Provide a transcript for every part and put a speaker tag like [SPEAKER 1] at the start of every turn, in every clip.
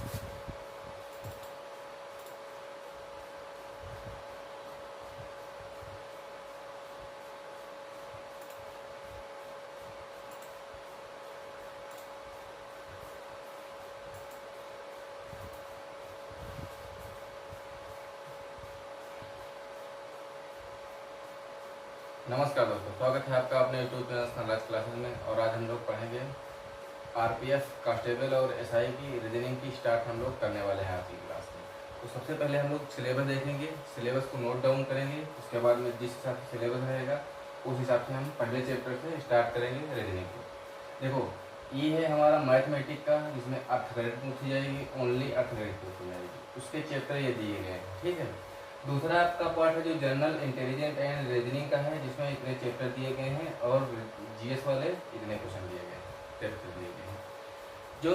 [SPEAKER 1] नमस्कार दोस्तों, स्वागत है आपका अपने यूट्यूब चैनल सनराइज क्लासेस में। और आज हम लोग पढ़ेंगे आरपीएफ कांस्टेबल और एसआई की रीजनिंग की स्टार्ट हम लोग करने वाले हैं आज की क्लास में। तो सबसे पहले हम लोग सिलेबस देखेंगे, सिलेबस को नोट डाउन करेंगे। उसके बाद में जिस हिसाब से सिलेबस रहेगा उस हिसाब से हम पहले चैप्टर से स्टार्ट करेंगे रीजनिंग को। देखो, ये है हमारा मैथमेटिक का, जिसमें अर्थगणित पूछी जाएगी, ओनली अर्थगणित पूछी जाएगी। उसके चैप्टर ये दिए गए हैं, ठीक है। दूसरा आपका पार्ट है जो जनरल इंटेलिजेंस एंड रीजनिंग का है, जिसमें इतने चैप्टर दिए गए हैं और जीएस वाले इतने क्वेश्चन दिए गए हैं, चैप्टर दिए गए हैं। जो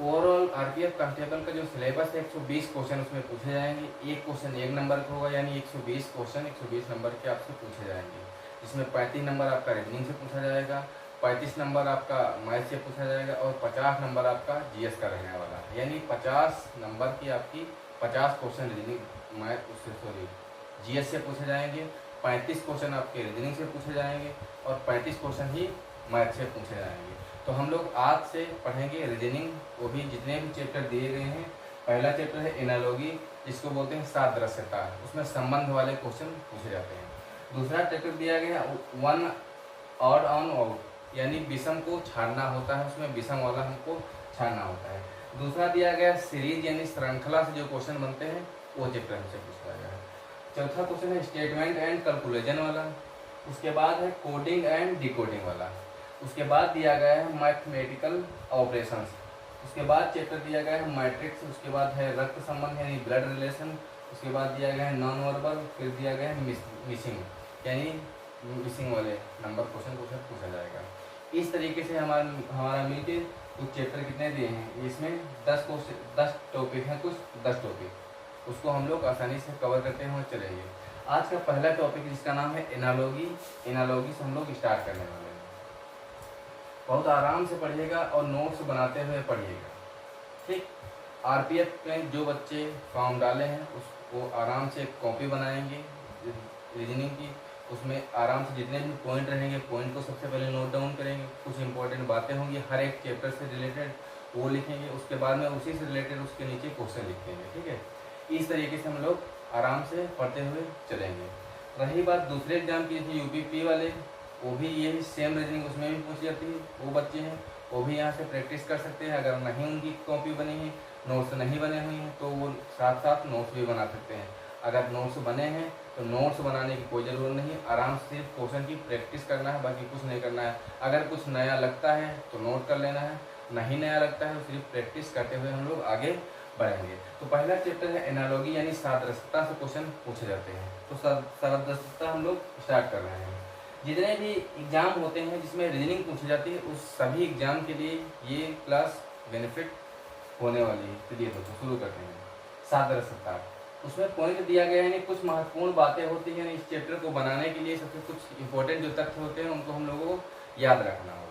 [SPEAKER 1] ओवरऑल आरपीएफ कांस्टेबल का जो सिलेबस है 120 क्वेश्चन उसमें पूछे जाएंगे। एक क्वेश्चन 1 नंबर का होगा, यानी 120 क्वेश्चन 120 नंबर के आपसे पूछे जाएंगे, जिसमें 35 नंबर आपका रीजनिंग से पूछा जाएगा, 35 नंबर आपका मैथ से पूछा जाएगा और 50 नंबर आपका जीएस का रहने वाला है। यानी 50 नंबर की आपकी 50 क्वेश्चन रीजनिंग मैथ उससे जीएस से पूछे जाएंगे, 35 क्वेश्चन आपके रीजनिंग से पूछे जाएंगे और 35 क्वेश्चन ही मैथ से पूछे जाएंगे। तो हम लोग आज से पढ़ेंगे रीजनिंग, वो भी जितने भी चैप्टर दिए गए हैं। पहला चैप्टर है एनालॉजी, जिसको बोलते हैं सादृश्यता, उसमें संबंध वाले क्वेश्चन पूछे जाते हैं। दूसरा चैप्टर दिया गया है वन ऑड ऑन आउट, यानी विषम को छाड़ना होता है, उसमें विषम वाला हमको छाड़ना होता है। दूसरा दिया गया सीरीज, यानी श्रृंखला से जो क्वेश्चन बनते हैं वो चैप्टर हमसे पूछा गया है। चौथा क्वेश्चन है स्टेटमेंट एंड कैलकुलेशन वाला। उसके बाद है कोडिंग एंड डिकोडिंग वाला। उसके बाद दिया गया है मैथमेटिकल ऑपरेशंस। उसके बाद चैप्टर दिया गया है मैट्रिक्स। उसके बाद है रक्त संबंध यानी ब्लड रिलेशन। उसके बाद दिया गया है नॉन वर्बल। फिर दिया गया है मिसिंग, यानी मिसिंग वाले नंबर क्वेश्चन पूछा जाएगा। इस तरीके से हमारा मिलकर कुछ चैप्टर कितने दिए हैं, इसमें 10 टॉपिक हैं, कुछ 10 टॉपिक, उसको हम लोग आसानी से कवर करते हुए चलेंगे। आज का पहला टॉपिक जिसका नाम है एनालॉजी। एनालॉजी से हम लोग स्टार्ट करने वाले हैं। बहुत आराम से पढ़िएगा और नोट्स बनाते हुए पढ़िएगा, ठीक। आरपीएफ में जो बच्चे फॉर्म डाले हैं उसको आराम से कॉपी बनाएंगे रीजनिंग की, उसमें आराम से जितने भी पॉइंट रहेंगे पॉइंट को सबसे पहले नोट डाउन करेंगे। कुछ इंपॉर्टेंट बातें होंगी हर एक चैप्टर से रिलेटेड, वो लिखेंगे। उसके बाद में उसी से रिलेटेड उसके नीचे क्वेश्चन लिखेंगे, ठीक है। इस तरीके से हम लोग आराम से पढ़ते हुए चलेंगे। रही बात दूसरे एग्जाम की, जैसे यूपीपी वाले, वो भी यही सेम रीजनिंग उसमें भी पूछी जाती है। वो बच्चे हैं वो भी यहाँ से प्रैक्टिस कर सकते हैं। अगर नहीं उनकी कॉपी बनी है, नोट्स नहीं बने हुए हैं, तो वो साथ साथ नोट्स भी बना सकते हैं। अगर नोट्स बने हैं तो नोट्स बनाने की कोई ज़रूरत नहीं है, आराम से सिर्फ क्वेश्चन की प्रैक्टिस करना है, बाकी कुछ नहीं करना है। अगर कुछ नया लगता है तो नोट कर लेना है, नहीं नया लगता है तो सिर्फ प्रैक्टिस करते हुए हम लोग आगे बढ़ेंगे। तो पहला चैप्टर है एनालॉजी, यानी सादृश्यता से क्वेश्चन पूछे जाते हैं। तो सादृश्यता हम लोग स्टार्ट कर रहे हैं। जितने भी एग्जाम होते हैं जिसमें रीजनिंग पूछी जाती है, उस सभी एग्जाम के लिए ये क्लास बेनिफिट होने वाली है। चलिए दोस्तों शुरू करते हैं। सादृश्यता, उसमें पॉइंट दिया गया है, कुछ महत्वपूर्ण बातें होती हैं इस चैप्टर को बनाने के लिए। सबसे कुछ इंपॉर्टेंट जो तथ्य होते हैं उनको हम लोगों को याद रखना होगा।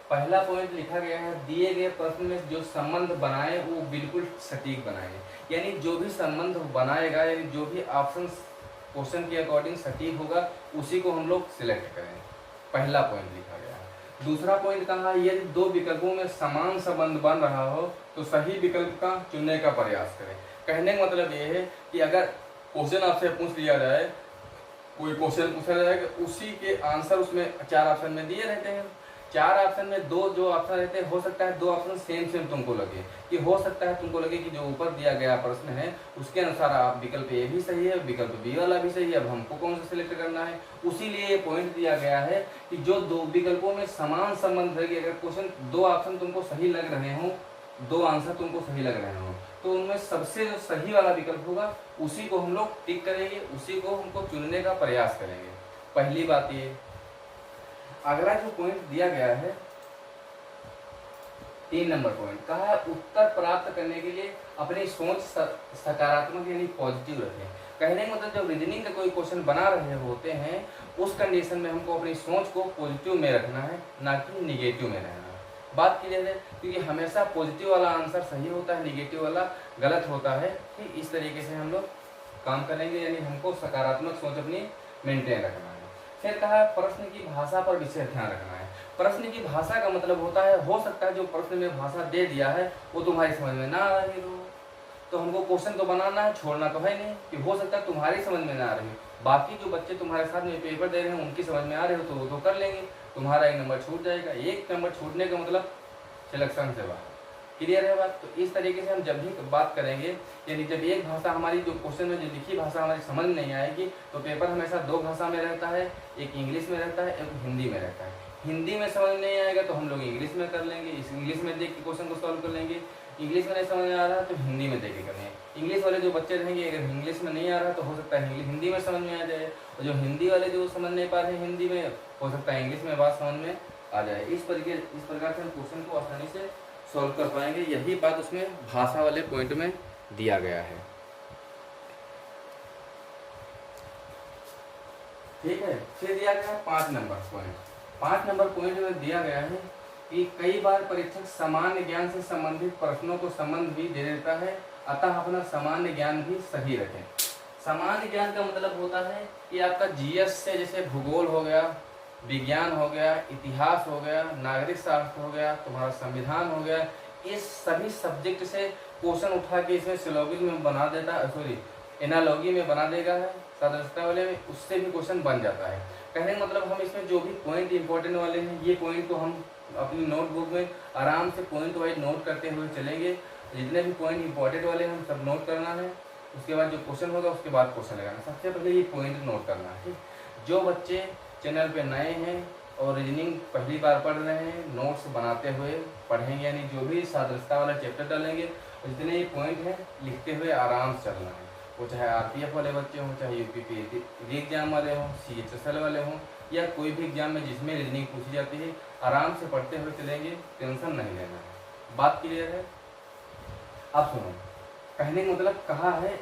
[SPEAKER 1] पहला पॉइंट लिखा गया है, दिए गए प्रश्न में जो संबंध बनाए वो बिल्कुल सटीक बनाए, यानी जो भी संबंध बनाएगा, यानी जो भी ऑप्शन क्वेश्चन के अकॉर्डिंग सटीक होगा उसी को हम लोग सिलेक्ट करें। पहला पॉइंट लिखा गया है। दूसरा पॉइंट कहा, यदि दो विकल्पों में समान संबंध बन रहा हो तो सही विकल्प का चुनने का प्रयास करें। कहने का मतलब ये है कि अगर क्वेश्चन आपसे पूछ लिया जाए, कोई क्वेश्चन पूछा जाएगा, उसी के आंसर उसमें 4 ऑप्शन में दिए रहते हैं। 4 ऑप्शन में 2 जो ऑप्शन रहते हैं, हो सकता है 2 ऑप्शन सेम तुमको लगे, कि हो सकता है तुमको लगे कि जो ऊपर दिया गया प्रश्न है उसके अनुसार आप विकल्प ए भी सही है, विकल्प बी वाला भी सही है, अब हमको कौन सा सिलेक्ट करना है। उसीलिए ये पॉइंट दिया गया है कि जो 2 विकल्पों में समान संबंध है, कि अगर क्वेश्चन 2 ऑप्शन तुमको सही लग रहे हों, 2 आंसर तुमको सही लग रहे हों, तो उनमें सबसे जो सही वाला विकल्प होगा उसी को हम लोग टिक करेंगे, उसी को हमको चुनने का प्रयास करेंगे। पहली बात ये। अगला जो पॉइंट दिया गया है 3 नंबर पॉइंट, कहा है उत्तर प्राप्त करने के लिए अपनी सोच सकारात्मक यानी पॉजिटिव रखें। कहने का मतलब जब रीजनिंग का कोई क्वेश्चन बना रहे होते हैं उस कंडीशन में हमको अपनी सोच को पॉजिटिव में रखना है, ना कि निगेटिव में रहना। बात क्लियर है, क्योंकि हमेशा पॉजिटिव वाला आंसर सही होता है, निगेटिव वाला गलत होता है। ठीक, इस तरीके से हम लोग काम करेंगे, यानी हमको सकारात्मक सोच अपनी मेंटेन रखना है। फिर कहा प्रश्न की भाषा पर विशेष ध्यान रखना है। प्रश्न की भाषा का मतलब होता है, हो सकता है जो प्रश्न में भाषा दे दिया है वो तुम्हारी समझ में ना आ रही हो, तो हमको क्वेश्चन तो बनाना है, छोड़ना तो है नहीं कि हो सकता है तुम्हारी समझ में ना आ रही हो, बाकी जो बच्चे तुम्हारे साथ में पेपर दे रहे हैं उनकी समझ में आ रहे हो तो वो तो कर लेंगे, तुम्हारा 1 नंबर छूट जाएगा। 1 नंबर छूटने का मतलब सिलेक्शन से बाहर। क्लियर है बात? तो इस तरीके से हम जब भी बात करेंगे, यानी जब एक भाषा हमारी जो क्वेश्चन में जो लिखी भाषा हमारी समझ में नहीं आएगी, तो पेपर हमेशा 2 भाषा में रहता है, एक इंग्लिश में रहता है, एक हिंदी में रहता है। हिंदी में समझ नहीं आएगा तो हम लोग इंग्लिश में कर लेंगे, इस इंग्लिश में देख के क्वेश्चन को सॉल्व कर लेंगे। इंग्लिश में नहीं समझ में आ रहा तो हिंदी में देख के करेंगे। इंग्लिश वाले जो बच्चे रहेंगे, अगर इंग्लिश में नहीं आ रहा तो हो सकता है हिंदी में समझ में आ जाए, और जो हिंदी वाले जो समझ नहीं पा रहे हैं हिंदी में, हो सकता है इंग्लिश में बात समझ में आ जाए। इस प्रकार से हम क्वेश्चन को आसानी से सॉल्व कर पाएंगे। यही बात उसमें भाषा वाले पॉइंट में दिया गया है। ठीक है, फिर दिया गया 5 नंबर पॉइंट। 5 नंबर पॉइंट में दिया गया है कि कई बार परीक्षक सामान्य ज्ञान से संबंधित प्रश्नों को संबंध भी दे देता है, अतः अपना सामान्य ज्ञान भी सही रखें। सामान्य ज्ञान का मतलब होता है कि आपका जीएस से जैसे भूगोल हो गया, विज्ञान हो गया, इतिहास हो गया, नागरिक शास्त्र हो गया, तुम्हारा संविधान हो गया, इस सभी सब्जेक्ट से क्वेश्चन उठा के इसमें सिलोगिज में बना देता है, सॉरी एनालॉजी में बना देगा है, सादृश्यता वाले में, उससे भी क्वेश्चन बन जाता है। कहने का मतलब हम इसमें जो भी पॉइंट इंपॉर्टेंट वाले हैं, ये पॉइंट को हम अपनी नोटबुक में आराम से पॉइंट वाइज नोट करते हुए चलेंगे। जितने भी पॉइंट इंपॉर्टेंट वाले हैं हम सब नोट करना है, उसके बाद जो क्वेश्चन होगा उसके बाद क्वेश्चन लगाना। सबसे पहले ये पॉइंट नोट करना है। जो बच्चे चैनल पे नए हैं और रीजनिंग पहली बार पढ़ रहे हैं, नोट्स बनाते हुए पढ़ेंगे, यानी जो भी सादृश्यता वाला चैप्टर डालेंगे, जितने ये पॉइंट हैं लिखते हुए आराम से चलना है। वो चाहे आरपीएफ वाले बच्चे हों, चाहे यूपीपीएससी एग्जाम वाले हों, सीएचएसएल वाले हों, या कोई भी एग्जाम में जिसमें रीजनिंग पूछी जाती है, आराम से पढ़ते हुए चलेंगे, टेंशन नहीं लेना है। बात क्लियर है? अब सुनो, कहने का मतलब कहा है,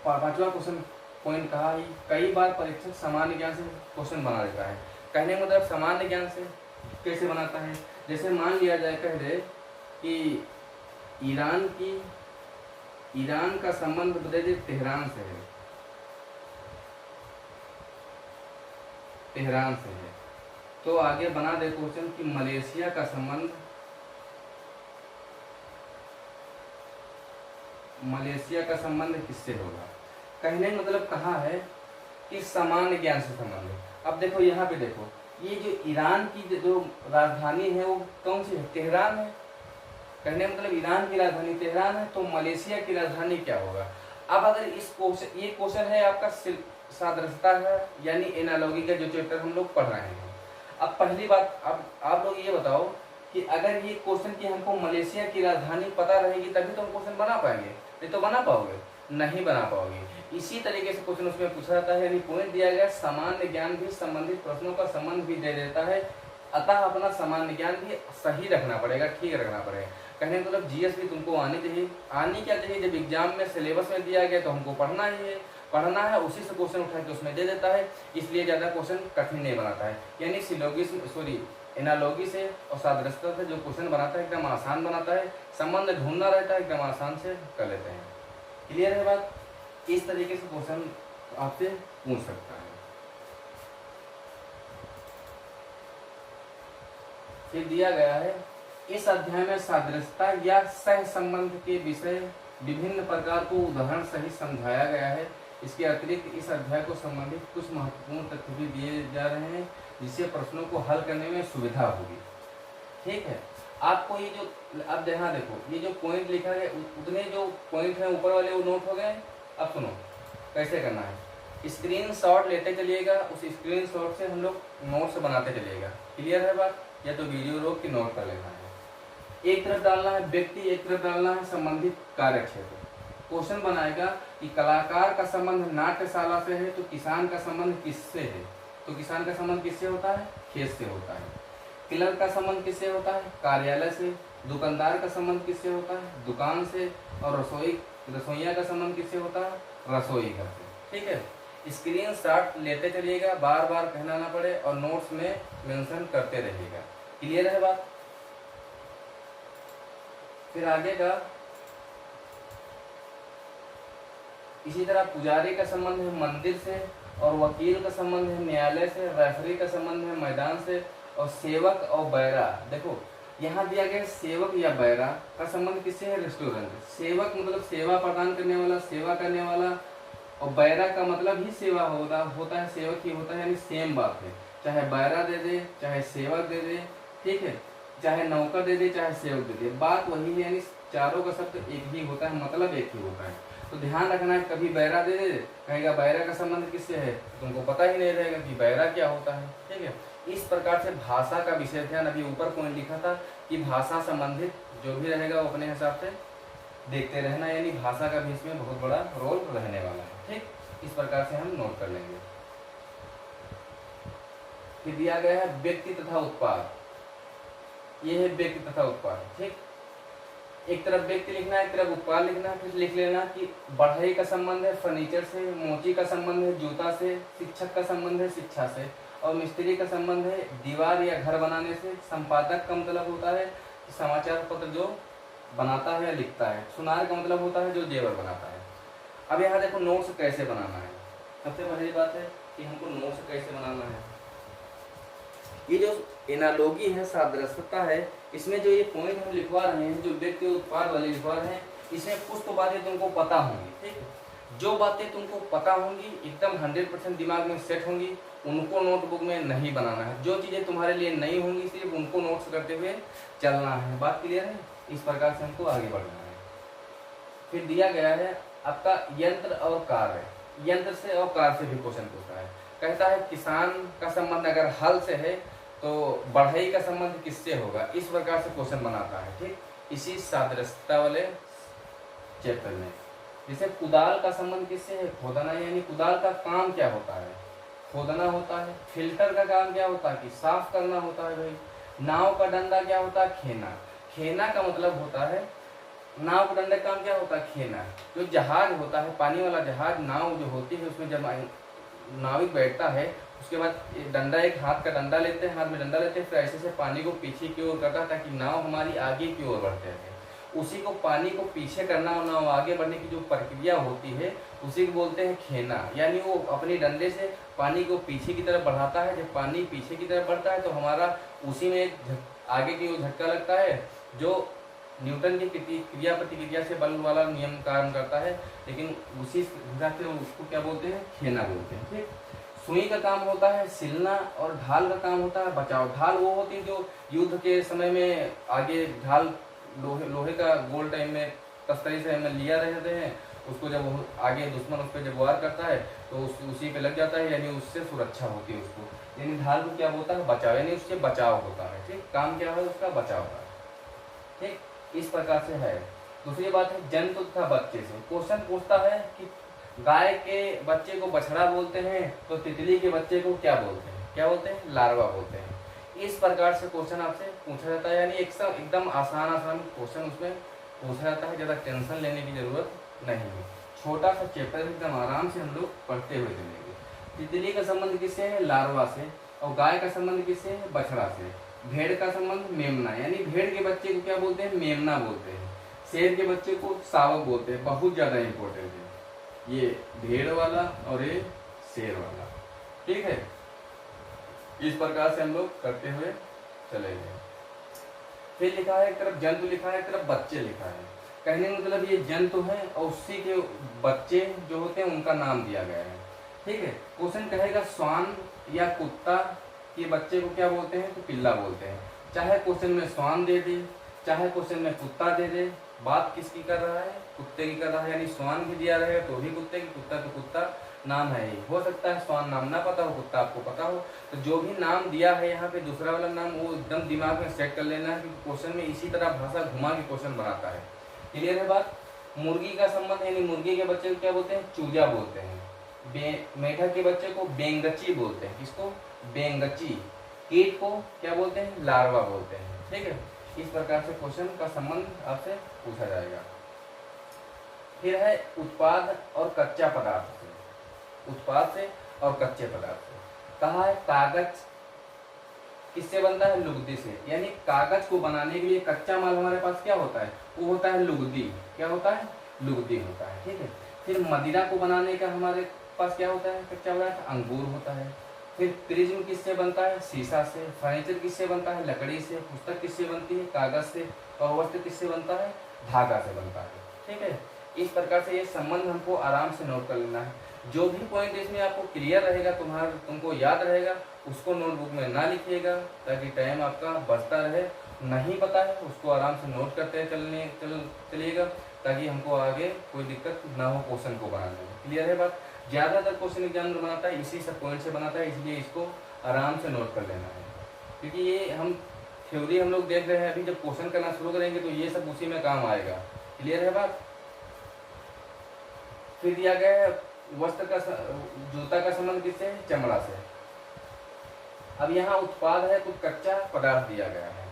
[SPEAKER 1] 5वां क्वेश्चन पॉइंट कहा है कई बार परीक्षक सामान्य ज्ञान से क्वेश्चन बना देता है। कहने का मतलब सामान्य ज्ञान से कैसे बनाता है? जैसे मान लिया जाए, कह दे कि ईरान का संबंध बता दे तेहरान से है, तेहरान से है, तो आगे बना दे क्वेश्चन कि मलेशिया का संबंध किससे होगा। कहने का मतलब कहा है कि सामान्य ज्ञान से संबंध है। अब देखो यहाँ पे देखो, ये जो ईरान की जो राजधानी है वो कौन सी है? तेहरान है। कहने का मतलब ईरान की राजधानी तेहरान है, तो मलेशिया की राजधानी क्या होगा? अब अगर इस क्वेश्चन, ये क्वेश्चन है आपका सादृश्यता है, यानी एनालॉजी का जो चैप्टर हम लोग पढ़ रहे हैं। अब पहली बात, अब आप लोग ये बताओ कि अगर ये क्वेश्चन की हमको मलेशिया की राजधानी पता रहेगी तभी तो हम क्वेश्चन बना पाएंगे, नहीं तो बना पाओगे? नहीं बना पाओगे। इसी तरीके से क्वेश्चन उसमें पूछा जाता है, यानी पॉइंट दिया गया सामान्य ज्ञान भी संबंधित प्रश्नों का संबंध भी दे देता है, अतः अपना सामान्य ज्ञान भी सही रखना पड़ेगा, ठीक रखना पड़ेगा। कहने का मतलब जीएस भी तुमको आनी चाहिए। आनी क्या चाहिए? जब एग्जाम में सिलेबस में दिया गया तो हमको पढ़ना ही है, पढ़ना है, उसी से क्वेश्चन उठा के उसमें दे देता है, इसलिए ज़्यादा क्वेश्चन कठिन नहीं बनाता है। यानी एनालॉजी से और सादृश्यता से जो क्वेश्चन बनाता है एकदम आसान बनाता है, संबंध ढूंढना रहता है, एकदम आसान से कर लेते हैं। क्लियर है बात? इस तरीके से क्वेश्चन आपसे पूछ सकता है। फिर दिया गया है, इस अध्याय में सादृश्यता या सह संबंध के विषय विभिन्न प्रकार को उदाहरण सहित समझाया गया है। इसके अतिरिक्त इस अध्याय को संबंधित कुछ महत्वपूर्ण तथ्य भी दिए जा रहे हैं, जिससे प्रश्नों को हल करने में सुविधा होगी। ठीक है, आपको ये जो, अब यहाँ देखो, ये जो पॉइंट लिखा है उतने जो पॉइंट हैं ऊपर वाले वो नोट हो गए। अब सुनो कैसे करना है। स्क्रीनशॉट लेते चलिएगा, उस स्क्रीनशॉट से हम लोग नोट्स बनाते चलिएगा। क्लियर है बात? या तो वीडियो रोक के नोट कर लेना है। एक तरफ डालना है व्यक्ति, एक तरफ डालना है संबंधित कार्य क्षेत्र। क्वेश्चन बनाएगा कि कलाकार का संबंध नाट्यशाला से है, तो किसान का संबंध किससे है? तो किसान का संबंध किससे होता है? खेत से होता है। क्लर्क का संबंध किससे होता है? कार्यालय से। दुकानदार का संबंध किससे होता है? दुकान से। और रसोइया का संबंध किससे होता है? रसोई घर से। ठीक है, स्क्रीनशॉट लेते चलिएगा, बार बार कहना ना पड़े, और नोट्स में मेंशन करते रहिएगा। क्लियर है बात? फिर आगे का इसी तरह पुजारी का संबंध है मंदिर से, और वकील का संबंध है न्यायालय से, रेफरी का संबंध है मैदान से, और सेवक और बैरा, देखो यहाँ दिया गया सेवक या बैरा का संबंध किससे है? रेस्टोरेंट। सेवक मतलब सेवा प्रदान करने वाला, सेवा करने वाला, और बैरा का मतलब ही सेवा होता है, सेवक ही होता है, यानी सेम बात है। चाहे बैरा दे दे, चाहे सेवक दे दे, ठीक है, चाहे नौकर दे दे, चाहे सेवक दे दे, बात वही है, यानी चारों का शब्द एक ही होता है, मतलब एक ही होता है। तो ध्यान रखना है, कभी बैरा दे दे कहेगा बैरा का संबंध किससे है, तुमको पता ही नहीं रहेगा कि बैरा क्या होता है, ठीक है। इस प्रकार से भाषा का विषय ध्यान, अभी ऊपर पॉइंट लिखा था कि भाषा संबंधित जो भी रहेगा वो अपने हिसाब से देखते रहना, यानी भाषा का भी इसमें बहुत बड़ा रोल रहने वाला है, ठीक। इस प्रकार से हम नोट कर लेंगे। फिर दिया गया है व्यक्ति तथा उत्पाद, ये है व्यक्ति तथा उत्पाद, ठीक। एक तरफ व्यक्ति लिखना है, एक तरफ उत्पाद लिखना है। फिर लिख लेना कि बढ़ई का संबंध है फर्नीचर से, मोची का संबंध है जूता से, शिक्षक का संबंध है शिक्षा से, और मिस्त्री का संबंध है दीवार या घर बनाने से। संपादक का मतलब होता है समाचार पत्र जो बनाता है या लिखता है। सुनार का मतलब होता है जो जेवर बनाता है। अब यहाँ देखो नोट्स कैसे बनाना है। सबसे पहली बात है कि हमको नोट्स कैसे बनाना है। ये जो एनालॉगी है, सादृश्यता है, इसमें जो ये पॉइंट हम लिखवा रहे हैं, जो व्यक्ति उत्पाद वाले लिखवा रहे हैं, इसमें कुछ तो बातें तुमको पता होंगी, ठीक है। जो बातें तुमको पता होंगी एकदम 100% दिमाग में सेट होंगी, उनको नोटबुक में नहीं बनाना है। जो चीज़ें तुम्हारे लिए नहीं होंगी सिर्फ उनको नोट्स करते हुए चलना है। बात क्लियर है? इस प्रकार से हमको आगे बढ़ना है। फिर दिया गया है आपका यंत्र और कार्य। यंत्र से और कार्य से भी क्वेश्चन पूछा है। कहता है किसान का संबंध अगर हल से है तो बढ़ई का संबंध किससे होगा। इस प्रकार से क्वेश्चन बनाता है, ठीक। इसी सादृश्यता वाले चैप्टर में जैसे कुदाल का संबंध किससे है, खोदना, यानी कुदाल का काम क्या होता है, खोदना होता है। फिल्टर का काम क्या होता है कि साफ करना होता है भाई। नाव का डंडा क्या होता है, खेना। खेना का मतलब होता है, नाव का डंडा का काम क्या होता है, खेना। जो जहाज होता है, पानी वाला जहाज, नाव जो होती है, उसमें जब नाविक बैठता है उसके बाद डंडा, एक हाथ का डंडा लेते हैं, हाथ में डंडा लेते हैं, फिर ऐसे से पानी को पीछे की ओर करता है ताकि नाव हमारी आगे की ओर बढ़ते रहे। उसी को पानी को पीछे करना और नाव आगे बढ़ने की जो प्रक्रिया होती है उसी को बोलते हैं खेना। यानी वो अपने डंडे से पानी को पीछे की तरफ बढ़ाता है। जब पानी पीछे की तरफ बढ़ता है तो हमारा उसी में आगे की ओर झटका लगता है, जो न्यूटन की क्रिया प्रतिक्रिया से बल वाला नियम काम करता है। लेकिन उसी हिसाब से उसको क्या बोलते हैं, खेना बोलते हैं, ठीक। सुई का काम होता है सिलना, और ढाल का काम होता है बचाव। ढाल वो होती है जो युद्ध के समय में आगे ढाल लोहे का गोल टाइम में तस्तरी से हमें लिया रहते हैं, उसको जब आगे दुश्मन उस पर जब वार करता है तो उसी पे लग जाता है, यानी उससे सुरक्षा होती है उसको। यानी ढाल को क्या बोलता है, बचाव, यानी उससे बचाव होता है, ठीक। काम क्या है उसका, बचाव का, ठीक। इस प्रकार से है। दूसरी बात है जंतु तथा बच्चे से। क्वेश्चन पूछता है कि गाय के बच्चे को बछड़ा बोलते हैं तो तितली के बच्चे को क्या बोलते हैं, क्या बोलते हैं, लार्वा बोलते हैं। इस प्रकार से क्वेश्चन आपसे पूछा जाता है, यानी एकदम आसान क्वेश्चन उसमें पूछा जाता है। ज़्यादा टेंशन लेने की जरूरत नहीं है। छोटा सा चैप्टर एकदम आराम से हम लोग पढ़ते हुए चलेंगे। तितली का संबंध किससे है, लार्वा से, और गाय का संबंध किससे है, बछड़ा से। भेड़ का संबंध मेमना, यानी भेड़ के बच्चे को क्या बोलते हैं, मेमना बोलते हैं। शेर के बच्चे को शावक बोलते हैं। बहुत ज़्यादा इंपॉर्टेंट है ये भेड़ वाला और ये शेर वाला, ठीक है। इस प्रकार से हम लोग करते हुए चलेंगे। फिर लिखा है एक तरफ जंतु लिखा है, एक तरफ बच्चे लिखा है। कहने मतलब ये जंतु है और उसी के बच्चे जो होते हैं उनका नाम दिया गया है, ठीक है। क्वेश्चन कहेगा श्वान या कुत्ता के बच्चे को क्या बोलते हैं, तो पिल्ला बोलते हैं। चाहे क्वेश्चन में श्वान दे दे, चाहे क्वेश्चन में कुत्ता दे दे, बात किसकी कर रहा है, कुत्ते की कर रहा है। यानी श्वान भी दिया रहे तो भी कुत्ते की, कुत्ता तो कुत्ता नाम है ही। हो सकता है श्वान नाम ना पता हो, कुत्ता आपको पता हो, तो जो भी नाम दिया है यहाँ पे दूसरा वाला नाम वो एकदम दिमाग में सेट कर लेना है, क्योंकि क्वेश्चन में इसी तरह भाषा घुमा के क्वेश्चन बनाता है। क्लियर है बात। मुर्गी का संबंध, यानी मुर्गी के बच्चे को क्या बोलते हैं, चूजा बोलते हैं। मेढक के बच्चे को बेंगची बोलते हैं। किसको, बेंगची। कीट को क्या बोलते हैं, लार्वा बोलते हैं, ठीक है। इस प्रकार से क्वेश्चन का संबंध आपसे पूछा जाएगा। फिर है उत्पाद और कच्चा पदार्थ से। उत्पाद से और कच्चे पदार्थ से कहा है कागज किससे बनता है? लुगदी से। यानी कागज को बनाने के लिए कच्चा माल हमारे पास क्या होता है? वो होता है लुगदी। क्या होता है? लुगदी होता है। ठीक है। फिर मदिरा को बनाने का हमारे पास क्या होता है? कच्चा पदार्थ अंगूर होता है। फिर प्रिज्म किससे बनता है? शीशा से। फर्नीचर किससे बनता है? लकड़ी से। पुस्तक किससे बनती है? कागज से। और वस्त्र किससे बनता है? धागा से बनता है। ठीक है। इस प्रकार से ये संबंध हमको आराम से नोट कर लेना है। जो भी पॉइंट इसमें आपको क्लियर रहेगा, तुमको याद रहेगा, उसको नोटबुक में ना लिखिएगा ताकि टाइम आपका बचता रहे। नहीं पता है उसको आराम से नोट करते चलिएगा ताकि हमको आगे कोई दिक्कत ना हो क्वेश्चन को बनाने में। क्लियर है बात? ज़्यादातर क्वेश्चन एग्जामिनर बनाता है इसी सब पॉइंट से बनाता है, इसलिए इसको आराम से नोट कर लेना है। क्योंकि ये हम थ्योरी हम लोग देख रहे हैं, अभी जब क्वेश्चन करना शुरू करेंगे तो ये सब उसी में काम आएगा। क्लियर है बात? फिर दिया गया है वस्त्र का जूता का संबंध किससे है? चमड़ा से। अब यहाँ उत्पाद है, कुछ कच्चा पदार्थ दिया गया है।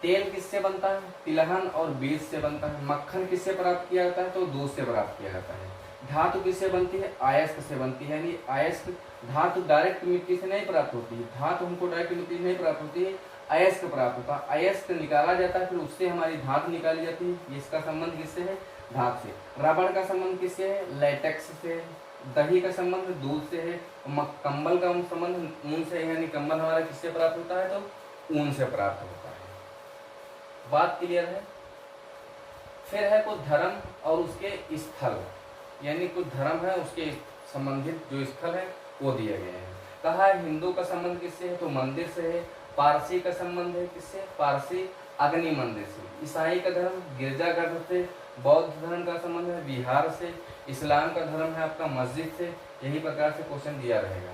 [SPEAKER 1] तेल किससे बनता है? तिलहन और बीज से बनता है। मक्खन किससे प्राप्त किया जाता है? तो दूध से प्राप्त किया जाता है। धातु किससे बनती है? अयस्क से बनती है। यानी अयस्क धातु डायरेक्ट मिट्टी से नहीं प्राप्त होती है, धातु हमको डायरेक्ट मिट्टी से नहीं प्राप्त होती है, अयस्क प्राप्त होता है। अयस्क निकाला जाता है, फिर उससे हमारी धातु निकाली जाती है। इसका संबंध किससे है? धातु से। रबड़ का संबंध किससे है? लेटेक्स से। दही का संबंध दूध से है। कंबल का संबंध ऊन से है, यानी कंबल हमारा किससे प्राप्त होता है? तो ऊन से प्राप्त होता है। बात क्लियर है? फिर है कुछ धर्म और उसके स्थल, यानी कुछ धर्म है उसके संबंधित जो स्थल है वो दिए गए हैं। कहा है हिंदू का संबंध किससे है? तो मंदिर से है। पारसी का संबंध है किससे? पारसी अग्नि मंदिर से। ईसाई का धर्म गिरजाघर से। बौद्ध धर्म का संबंध है बिहार से। इस्लाम का धर्म है आपका मस्जिद से। यही प्रकार से क्वेश्चन दिया रहेगा।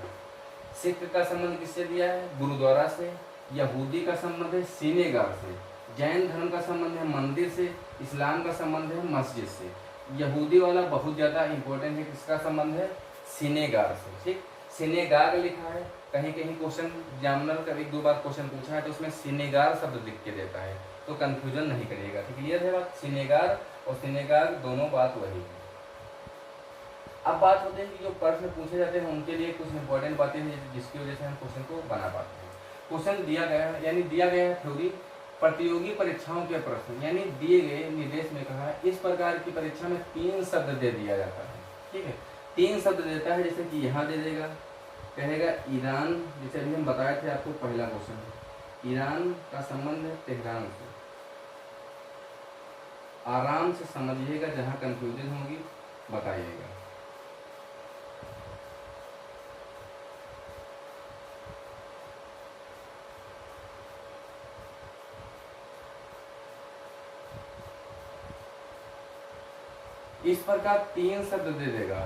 [SPEAKER 1] सिख का संबंध किससे दिया है? गुरुद्वारा से। यहूदी का संबंध है सिनेगार से। जैन धर्म का संबंध है मंदिर से। इस्लाम का संबंध है मस्जिद से। यहूदी वाला बहुत ज़्यादा इंपॉर्टेंट है, किसका संबंध है? सिनेगार से। ठीक, सिनेगार लिखा है, कहीं कहीं क्वेश्चन एग्जामिनर का एक दो बार क्वेश्चन पूछा है तो उसमें सिनेगार शब्द लिख के देता है, तो कंफ्यूजन नहीं करिएगा। ठीक, क्लियर है बात? सिनेगार और सिनेगार दोनों बात वही है। अब बात होती है कि जो प्रश्न पूछे जाते हैं उनके लिए कुछ इंपॉर्टेंट बातें हैं जिसकी वजह से हम क्वेश्चन को बना पाते हैं। क्वेश्चन दिया गया है, यानी दिया गया है थ्योरी प्रतियोगी परीक्षाओं के प्रश्न, यानी दिए गए निर्देश में कहा है इस प्रकार की परीक्षा में 3 शब्द दे दिया जाता है। ठीक है, 3 शब्द देता है, जैसे कि यहाँ दे देगा, कहेगा ईरान, जैसे अभी हम बताए थे आपको पहला क्वेश्चन, ईरान का संबंध है तेहरान से। आराम से समझिएगा, जहाँ कंफ्यूजन होगी बताइएगा। इस प्रकार 3 शब्द दे देगा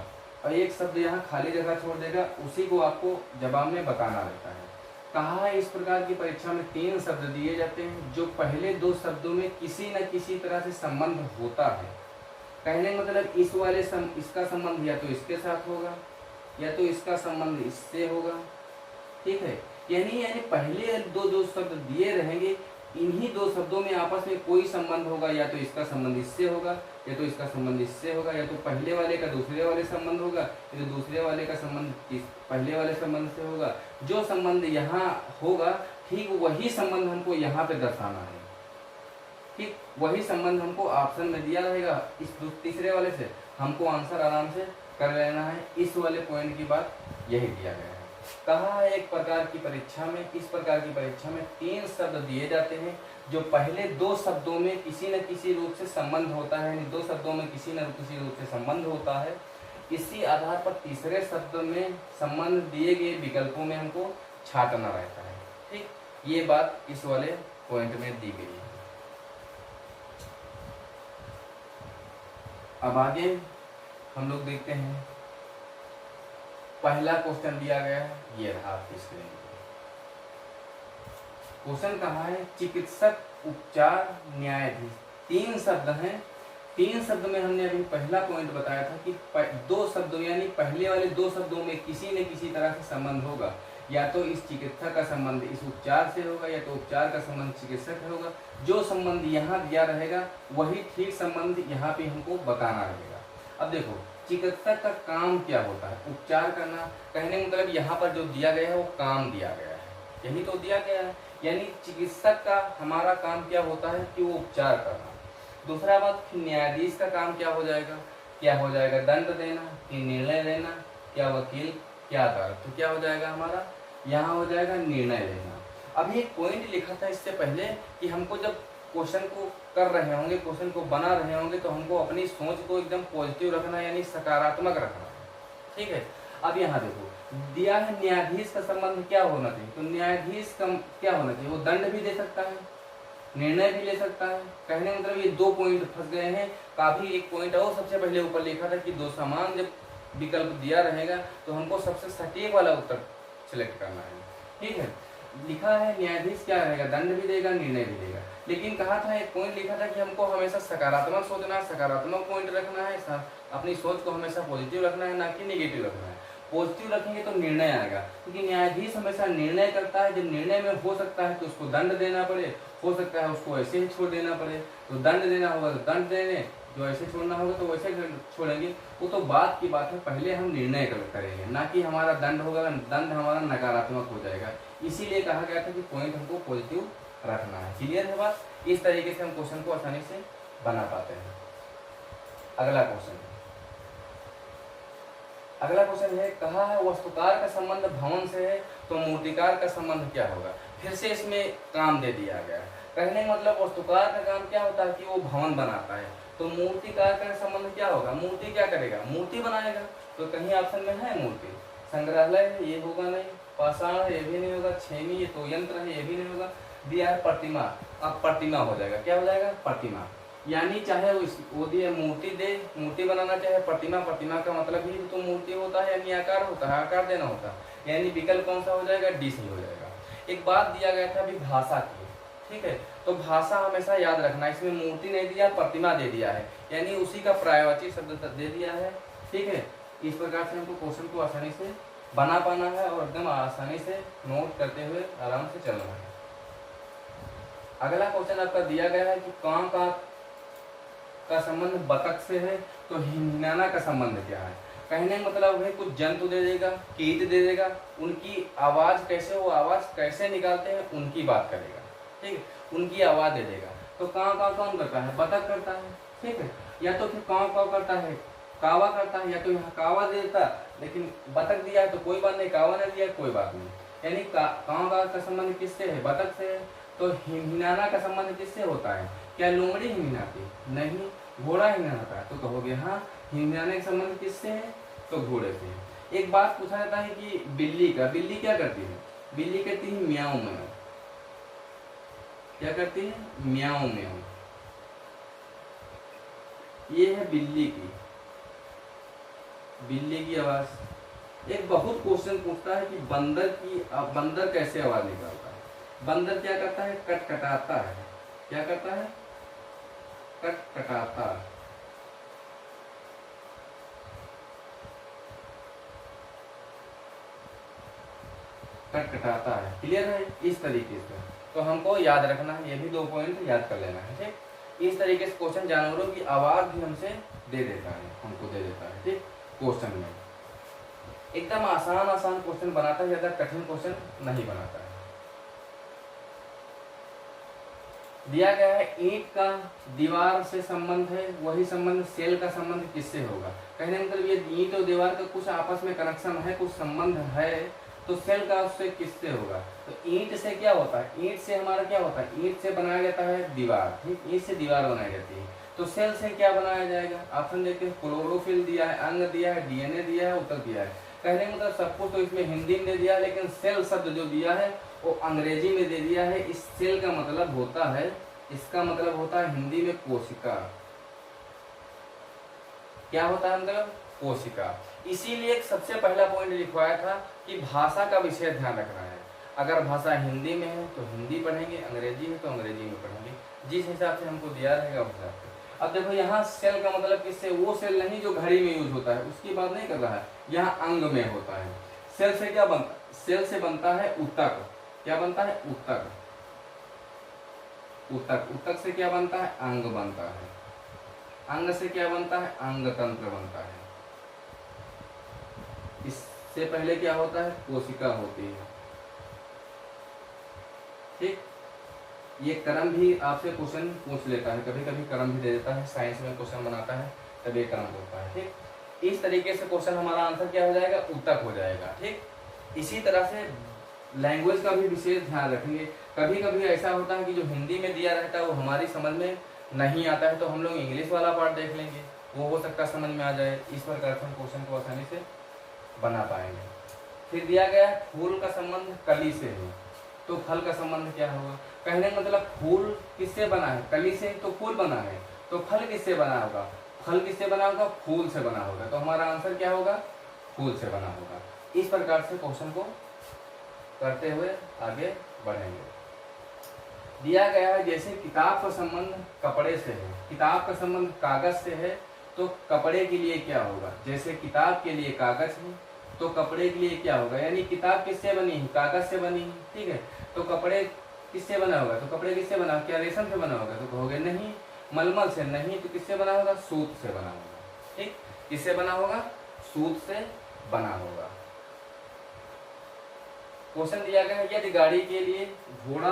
[SPEAKER 1] और एक शब्द यहाँ खाली जगह छोड़ देगा, उसी को आपको जवाब में बताना रहता है। कहा है इस प्रकार की परीक्षा में 3 शब्द दिए जाते हैं जो पहले 2 शब्दों में किसी न किसी तरह से संबंध होता है। कहने मतलब इस वाले इसका संबंध या तो इसके साथ होगा या तो इसका संबंध इससे होगा। ठीक है, यानी पहले जो शब्द दिए रहेंगे इन्हीं 2 शब्दों में आपस में कोई संबंध होगा, या तो इसका संबंध इससे होगा या तो इसका संबंध इससे होगा, या तो पहले वाले का दूसरे वाले संबंध होगा या तो दूसरे वाले का संबंध पहले वाले संबंध से होगा। जो संबंध यहाँ होगा ठीक वही संबंध हमको यहाँ पे दर्शाना है। ठीक, वही संबंध हमको ऑप्शन में दिया रहेगा, इस तीसरे वाले से हमको आंसर आराम से कर लेना है। इस वाले पॉइंट की बात यही दिया गया है। कहा है एक प्रकार की परीक्षा में, इस प्रकार की परीक्षा में 3 शब्द दिए जाते हैं जो पहले 2 शब्दों में किसी न किसी रूप से संबंध होता है, यानी 2 शब्दों में किसी न किसी रूप से संबंध होता है। इसी आधार पर तीसरे शब्द में संबंध दिए गए विकल्पों में हमको छांटना रहता है। ठीक, ये बात इस वाले पॉइंट में दी गई है। अब आगे हम लोग देखते हैं, पहला क्वेश्चन दिया गया है, ये रहा आपकी स्क्रीन पर। क्वेश्चन कहा है चिकित्सक, उपचार, न्यायाधीश। 3 शब्द हैं। 3 शब्द में हमने अभी पहला पॉइंट बताया था कि 2 शब्दों यानी पहले वाले 2 शब्दों में किसी न किसी तरह से संबंध होगा, या तो इस चिकित्सक का संबंध इस उपचार से होगा या तो उपचार का संबंध चिकित्सक से होगा। जो संबंध यहाँ दिया रहेगा वही ठीक संबंध यहाँ पे हमको बताना रहेगा। अब देखो चिकित्सक का काम क्या होता है? उपचार करना। कहने मतलब यहाँ पर जो दिया गया है वो काम दिया गया है, यही तो दिया गया है। यानी चिकित्सक का हमारा काम क्या होता है कि वो उपचार करना। दूसरा बात, फिर न्यायाधीश का काम क्या हो जाएगा, दंड देना, कि निर्णय देना, क्या वकील, क्या अदालत। तो क्या हो जाएगा हमारा, यहाँ हो जाएगा निर्णय लेना। अभी एक पॉइंट लिखा था इससे पहले कि हमको जब क्वेश्चन को कर रहे होंगे, क्वेश्चन को बना रहे होंगे, तो हमको अपनी सोच को एकदम पॉजिटिव रखना, यानी सकारात्मक रखना है। ठीक है, अब यहाँ देखो दिया है न्यायाधीश का संबंध क्या होना चाहिए, तो न्यायाधीश का क्या होना चाहिए, वो दंड भी दे सकता है, निर्णय भी ले सकता है। कहने मतलब ये दो पॉइंट फंस गए हैं। काफी एक पॉइंट और सबसे पहले ऊपर लिखा था कि दो समान जब विकल्प दिया रहेगा तो हमको सबसे सटीक वाला उत्तर सिलेक्ट करना है। ठीक है, लिखा है न्यायाधीश क्या रहेगा, दंड भी देगा, निर्णय भी देगा। लेकिन कहा था, एक पॉइंट लिखा था कि हमको हमेशा सकारात्मक सोचना है, सकारात्मक पॉइंट रखना है, अपनी सोच को हमेशा पॉजिटिव रखना है, ना कि नेगेटिव रखना है। पॉजिटिव रखेंगे तो निर्णय आएगा, क्योंकि न्यायाधीश हमेशा निर्णय करता है। जब निर्णय में हो सकता है तो उसको दंड देना पड़े, हो सकता है उसको ऐसे ही छोड़ देना पड़े। तो दंड देना होगा तो दंड देने, जो ऐसे छोड़ना होगा तो वैसे छोड़ेंगे। वो तो बात की बात है, पहले हम निर्णय करेंगे, ना कि हमारा दंड होगा, दंड हमारा नकारात्मक हो जाएगा। इसीलिए कहा गया था कि पॉइंट हमको पॉजिटिव रखना है। क्लियर है बात? इस तरीके से हम क्वेश्चन को आसानी से बना पाते हैं। अगला क्वेश्चन है, कहा है वस्तुकार का संबंध भवन से है, तो मूर्तिकार का संबंध क्या होगा। फिर से इसमें काम दे दिया गया है। कहने का मतलब वस्तुकार का काम क्या होता है कि वो भवन बनाता है, तो मूर्तिकार का संबंध क्या होगा, मूर्ति क्या करेगा, मूर्ति बनाएगा। तो कहीं ऑप्शन में है मूर्ति, संग्रहालय है ये होगा नहीं, पाषाण है ये भी नहीं होगा, छेमी ये तो यंत्र है ये भी नहीं होगा, दिया है प्रतिमा। अब प्रतिमा हो जाएगा, क्या हो जाएगा, प्रतिमा। यानी चाहे वो दिए मूर्ति दे, मूर्ति बनाना, चाहे प्रतिमा, प्रतिमा का मतलब ही तो मूर्ति होता है, यानी आकार होता है, आकार देना होता है। यानी विकल्प कौन सा हो जाएगा, डी सी हो जाएगा। एक बात दिया गया था अभी भाषा की, ठीक है, तो भाषा हमेशा याद रखना, इसमें मूर्ति नहीं दिया, प्रतिमा दे दिया है, यानी उसी का पर्यायवाची शब्द दे दिया है। ठीक है, इस प्रकार से हमको क्वेश्चन को आसानी से बना पाना है और एकदम आसानी से नोट करते हुए आराम से चलना है। अगला क्वेश्चन आपका दिया गया है कि कां का संबंध बतख से है, तो हिंगनाना का संबंध क्या है। कहने मतलब है कुछ जंतु दे देगा, कीट दे देगा, उनकी आवाज कैसे, वो आवाज कैसे निकालते हैं उनकी बात करेगा। ठीक है, उनकी आवाज दे देगा। तो कां कौन करता है, बतख करता है। ठीक है, या तो फिर कां करता है, कावा करता है, या तो यहाँ कावा देता, लेकिन बतख दिया है तो कोई बात नहीं, कावा ने दिया कोई बात नहीं। यानी कां का संबंध किससे है, बतख से है। तो हिंगनाना का संबंध किससे होता है, क्या लोमड़ी हिंगनाती, नहीं, घोड़ा हिंगनाता है। तो कहोगे हाँ, हिंगनाने का संबंध किससे है, तो घोड़े से। एक बात पूछा जाता है कि बिल्ली क्या करती है, बिल्ली करती है म्याऊं म्याऊं। क्या करती है, म्याऊं म्याऊं। ये है बिल्ली की आवाज। एक बहुत क्वेश्चन पूछता है कि बंदर कैसे आवाज निकालता है। बंदर क्या करता है, कटकटाता है। क्या करता है, कटकटाता। कटकटाता है। क्लियर है, इस तरीके से तो हमको याद रखना है, ये भी दो पॉइंट याद कर लेना है। ठीक, इस तरीके से क्वेश्चन जानवरों की आवाज भी हमसे दे देता है, हमको दे देता है। ठीक, क्वेश्चन में एकदम आसान क्वेश्चन बनाता है, ज्यादा कठिन क्वेश्चन नहीं बनाता है। दिया गया है ईंट का दीवार से संबंध है, वही संबंध सेल का संबंध किससे होगा। कहने मतलब ये ईंट और दीवार का कुछ आपस में कनेक्शन है, कुछ संबंध है, तो सेल का उससे किससे होगा। तो ईंट से क्या होता है, ईंट से हमारा क्या होता है, ईंट से बनाया जाता है दीवार। ठीक, ईंट से दीवार बनाई जाती है। तो सेल से क्या बनाया जाएगा, ऑप्शन देखते हैं, क्लोरोफिल दिया है, अंग दिया है, डीएनए दिया है, उत्तर दिया है। कहने मतलब सब कुछ तो इसमें हिंदी में दे दिया, लेकिन सेल शब्द जो दिया है वो अंग्रेजी में दे दिया है। इस सेल का मतलब होता है, इसका मतलब होता है हिंदी में कोशिका। क्या होता है मतलब, कोशिका। इसीलिए सबसे पहला पॉइंट लिखवाया था कि भाषा का विषय ध्यान रखना है। अगर भाषा हिंदी में है तो हिंदी पढ़ेंगे, अंग्रेजी है तो अंग्रेजी में पढ़ेंगे, जिस हिसाब से हमको दिया रहेगा उस हिसाब से। अब देखो यहाँ सेल का मतलब किससे, वो सेल नहीं जो घड़ी में यूज होता है, उसकी बात नहीं कर रहा है, यहाँ अंग में होता है। सेल से क्या बनता, सेल से बनता है ऊतक। क्या बनता है, ऊतक। ऊतक से क्या बनता है, अंग बनता है। अंग से क्या बनता है, अंग तंत्र बनता है। इससे पहले क्या होता है, कोशिका होती है। ठीक, ये क्रम भी आपसे क्वेश्चन पूछ लेता है, कभी कभी क्रम भी दे देता है, साइंस में क्वेश्चन बनाता है तब ये क्रम होता है। ठीक, इस तरीके से क्वेश्चन हमारा आंसर क्या हो जाएगा, उत्तक हो जाएगा। ठीक, इसी तरह से लैंग्वेज का भी विशेष ध्यान रखेंगे। कभी कभी ऐसा होता है कि जो हिंदी में दिया रहता है वो हमारी समझ में नहीं आता है, तो हम लोग इंग्लिश वाला पार्ट देख लेंगे, वो हो सकता है समझ में आ जाए। इस प्रकार से हम क्वेश्चन को आसानी से बना पाएंगे। फिर दिया गया फूल का संबंध कली से है, तो फल का संबंध क्या होगा। कहने का मतलब फूल किससे बना है, कली से तो फूल बना है, तो फल किससे बना होगा, फल किससे बना होगा, फूल से बना होगा, तो हमारा आंसर क्या होगा, फूल से बना होगा। इस प्रकार से क्वेश्चन को करते हुए आगे बढ़ेंगे। दिया गया है जैसे किताब का संबंध कपड़े से है, किताब का संबंध कागज से है, तो कपड़े के लिए क्या होगा। जैसे किताब के लिए कागज है तो कपड़े के लिए क्या होगा, यानी किताब किससे बनी है, कागज से बनी है। ठीक है, तो कपड़े किससे बना होगा, तो कपड़े किससे बना होगा, क्या रेशम से बना होगा, तो कहोगे नहीं, मलमल से नहीं, तो किससे बना होगा, सूत से बना होगा। ठीक, किससे बना होगा, सूत से बना होगा। क्वेश्चन दिया गया है यदि गाड़ी के लिए घोड़ा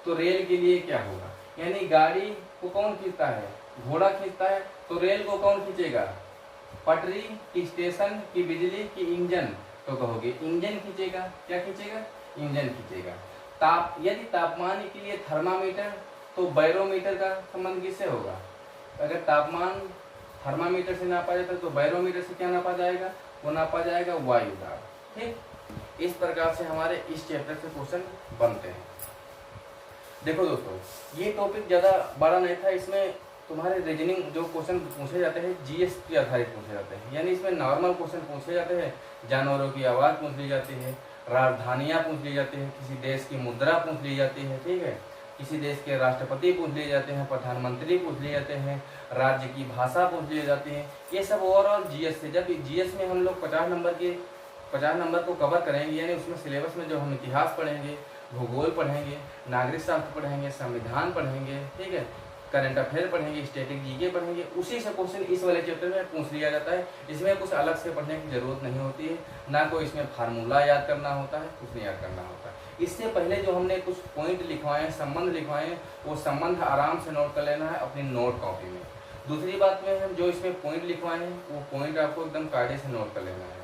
[SPEAKER 1] तो रेल के लिए क्या होगा, यानी गाड़ी को कौन खींचता है, घोड़ा खींचता है, तो रेल को कौन खींचेगा, पटरी की, स्टेशन की, बिजली की, इंजन, तो कहोगे इंजन खींचेगा। क्या खींचेगा, इंजन खींचेगा। यदि तापमान के लिए थर्मामीटर तो बैरोमीटर का संबंध किससे होगा। अगर तापमान थर्मामीटर से नापा जाता है तो बैरोमीटर से क्या नापा जाएगा, वो नापा जाएगा वायु दाब। ठीक, इस प्रकार से हमारे इस चैप्टर से क्वेश्चन बनते हैं। देखो दोस्तों, ये टॉपिक ज़्यादा बड़ा नहीं था, इसमें तुम्हारे रीजनिंग जो क्वेश्चन पूछे जाते हैं जीएस के आधारित पूछे जाते हैं, यानी इसमें नॉर्मल क्वेश्चन पूछे जाते हैं, जानवरों की आवाज़ पूछ ली जाती है, राजधानियाँ पूछ ली जाती है, किसी देश की मुद्रा पूछ ली जाती है। ठीक है, किसी देश के राष्ट्रपति पूछ लिए जाते हैं, प्रधानमंत्री पूछ लिए जाते हैं, राज्य की भाषा पूछ ली जाती है। ये सब ओवरऑल जीएस से, जब जीएस में हम लोग 50 नंबर को कवर करेंगे, यानी उसमें सिलेबस में जो हम इतिहास पढ़ेंगे, भूगोल पढ़ेंगे, नागरिक शास्त्र पढ़ेंगे, संविधान पढ़ेंगे, ठीक है, करंट अफेयर पढ़ेंगे, स्टैटिक जीके पढ़ेंगे, उसी से क्वेश्चन इस वाले चैप्टर में पूछ लिया जाता है। इसमें कुछ अलग से पढ़ने की जरूरत नहीं होती है, ना कोई इसमें फार्मूला याद करना होता है, कुछ नहीं याद करना होता है। इससे पहले जो हमने कुछ पॉइंट लिखवाए हैं, संबंध लिखवाए हैं, वो संबंध आराम से नोट कर लेना है अपनी नोट कॉपी में। दूसरी बात में हम जो इसमें पॉइंट लिखवाए हैं वो पॉइंट आपको एकदम कायदे से नोट कर लेना है।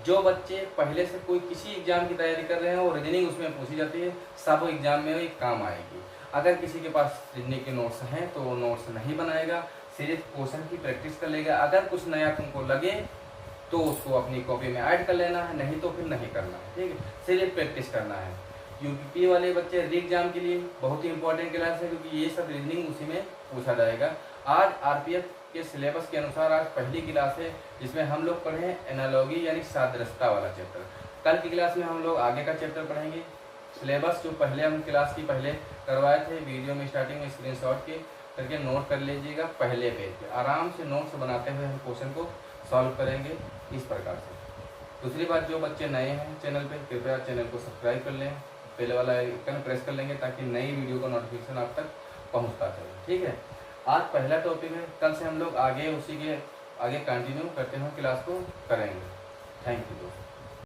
[SPEAKER 1] जो बच्चे पहले से कोई किसी एग्जाम की तैयारी कर रहे हैं और रीजनिंग उसमें पूछी जाती है, सब एग्जाम में एक काम आएगी। अगर किसी के पास रीजनिंग के नोट्स हैं तो वो नोट्स नहीं बनाएगा, सिर्फ क्वेश्चन की प्रैक्टिस कर लेगा। अगर कुछ नया तुमको लगे तो उसको अपनी कॉपी में ऐड कर लेना है, नहीं तो फिर नहीं करना है। ठीक है, सिर्फ प्रैक्टिस करना है। यूपी वाले बच्चे री एग्जाम के लिए बहुत ही इंपॉर्टेंट क्लास है, क्योंकि ये सब रीजनिंग उसी में पूछा जाएगा। आज आरपीएफ के सिलेबस के अनुसार आज पहली क्लास है जिसमें हम लोग पढ़े एनालॉजी यानी सादृश्यता वाला चैप्टर। कल की क्लास में हम लोग आगे का चैप्टर पढ़ेंगे। सिलेबस जो पहले हम क्लास की पहले करवाए थे, वीडियो में स्टार्टिंग में स्क्रीनशॉट के करके नोट कर लीजिएगा। पहले पेज पे आराम से नोट्स बनाते हुए हम क्वेश्चन को सॉल्व करेंगे इस प्रकार से। दूसरी बात, जो बच्चे नए हैं चैनल पे, कृपया चैनल को सब्सक्राइब कर लें, पहले वाला आइकन प्रेस कर लेंगे ताकि नई वीडियो का नोटिफिकेशन आप तक पहुँचता चले। ठीक है, आज पहला टॉपिक है, कल से हम लोग आगे उसी के आगे कंटिन्यू करते हुए क्लास को करेंगे। थैंक यू दोस्तों।